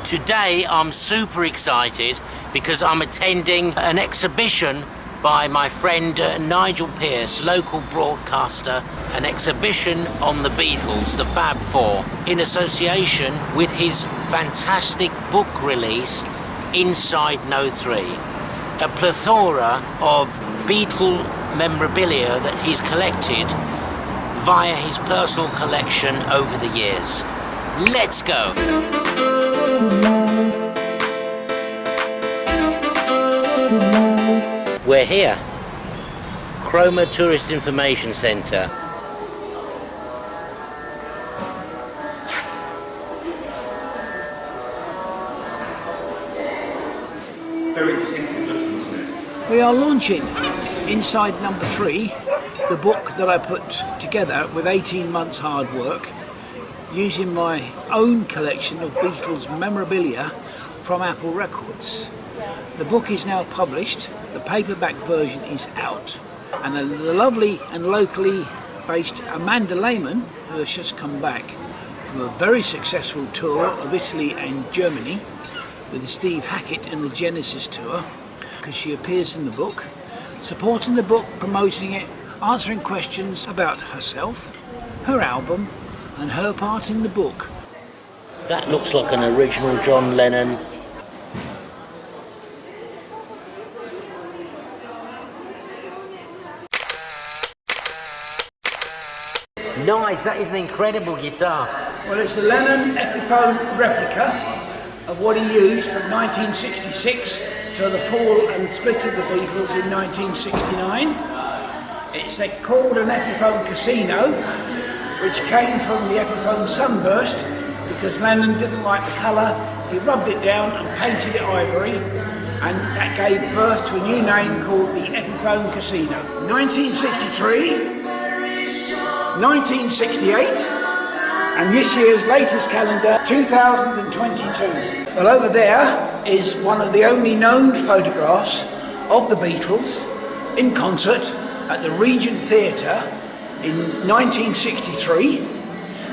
Today I'm super excited because I'm attending an exhibition by my friend Nigel Pearce, local broadcaster, an exhibition on the Beatles, the Fab Four, in association with his fantastic book release, Inside No 3. A plethora of Beatle memorabilia that he's collected via his personal collection over the years. Let's go! We're here, Cromer Tourist Information Centre. Very distinctive looking, isn't it? We are launching Inside Number 3, the book that I put together with 18 months hard work, using my own collection of Beatles memorabilia from Apple Records. The book is now published, the paperback version is out, and the lovely and locally based Amanda Lehman, who has just come back from a very successful tour of Italy and Germany with Steve Hackett and the Genesis tour, because she appears in the book, supporting the book, promoting it, answering questions about herself, her album, and her part in the book. That looks like an original John Lennon. Nice, that is an incredible guitar. Well, it's the Lennon Epiphone replica of what he used from 1966 to the fall and split of the Beatles in 1969. It's called an Epiphone Casino, which came from the Epiphone Sunburst, because Lennon didn't like the colour. He rubbed it down and painted it ivory, and that gave birth to a new name called the Epiphone Casino. 1963, 1968, and this year's latest calendar, 2022. Well, over there is one of the only known photographs of the Beatles in concert at the Regent Theatre in 1963,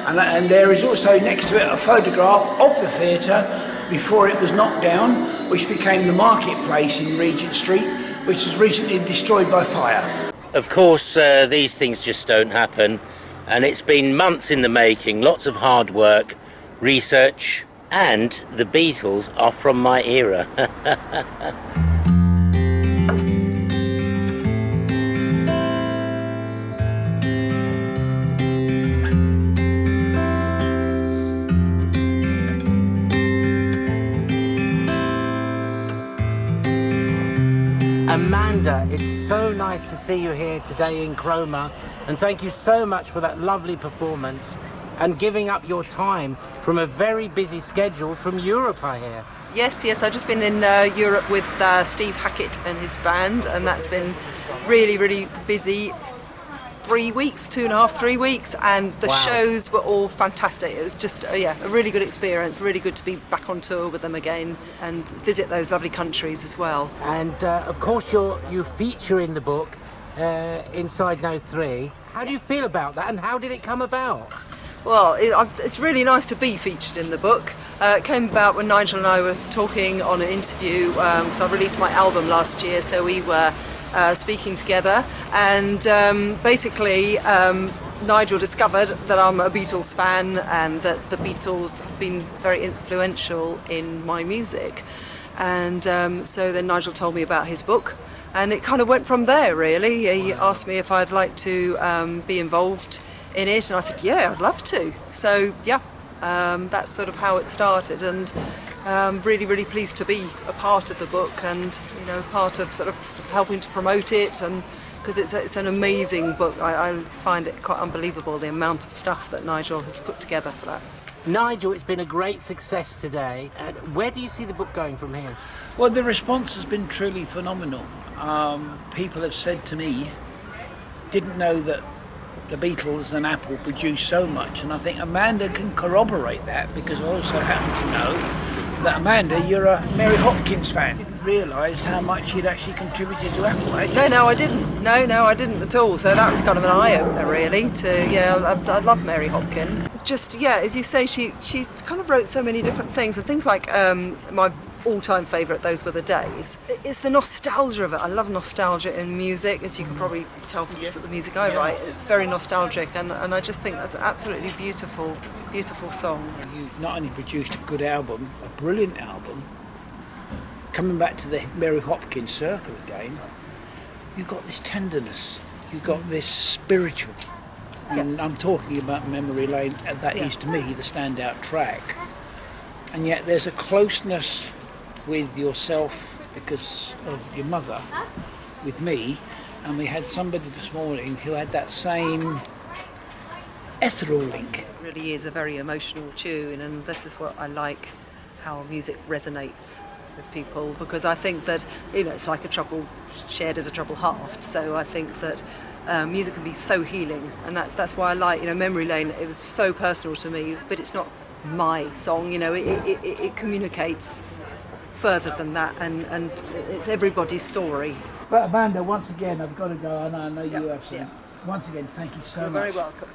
and there is also next to it a photograph of the theatre before it was knocked down, which became the marketplace in Regent Street, which was recently destroyed by fire. Of course, these things just don't happen, and it's been months in the making, lots of hard work, research, and the Beatles are from my era. Amanda, it's so nice to see you here today in Cromer, and thank you so much for that lovely performance and giving up your time from a very busy schedule from Europe, I hear. Yes, I've just been in Europe with Steve Hackett and his band, and that's been really, really busy. 3 weeks, 2.5, 3 weeks, and the shows were all fantastic. It was just a really good experience, really good to be back on tour with them again and visit those lovely countries as well. And of course you feature in the book Inside No 3. How do you feel about that, and how did it come about? Well, it's really nice to be featured in the book. It came about when Nigel and I were talking on an interview, because I released my album last year, so we were speaking together, and basically Nigel discovered that I'm a Beatles fan and that the Beatles have been very influential in my music, and so then Nigel told me about his book, and it kind of went from there really. He asked me if I'd like to be involved in it, and I said yeah, I'd love to. So that's sort of how it started, and really, really pleased to be a part of the book, and part of sort of helping to promote it, and because it's an amazing book. I find it quite unbelievable, the amount of stuff that Nigel has put together for that. Nigel, it's been a great success today. Where do you see the book going from here? Well, the response has been truly phenomenal. People have said to me, didn't know that the Beatles and Apple produced so much, and I think Amanda can corroborate that, because I also happen to know that, Amanda, you're a Mary Hopkins fan. Didn't realise how much you'd actually contributed to Apple, had you? No, I didn't. No, I didn't at all. So that was kind of an eye-opener, really. I love Mary Hopkins. just, yeah, as you say, she kind of wrote so many different things, and things like my all-time favourite, Those Were the Days. It's the nostalgia of it. I love nostalgia in music, as you can probably tell from the music I write. It's very nostalgic, and I just think that's an absolutely beautiful, beautiful song. You not only produced a good album, a brilliant album, coming back to the Mary Hopkins circle again, you've got this tenderness, you've got this spiritual. And Yes. I'm talking about Memory Lane, and that is to me the standout track. And yet there's a closeness with yourself because of your mother, with me, and we had somebody this morning who had that same ethereal link. It really is a very emotional tune, and this is what I like, how music resonates with people, because I think that, you know, it's like a trouble shared is a trouble halved. So I think that music can be so healing, and that's why I like, you know, Memory Lane. It was so personal to me, but it's not my song, you know. It communicates further than that, and it's everybody's story. But Amanda, once again, I've got to go, and I know you Yeah, have some. yeah. Once again, thank you so You're much. very welcome.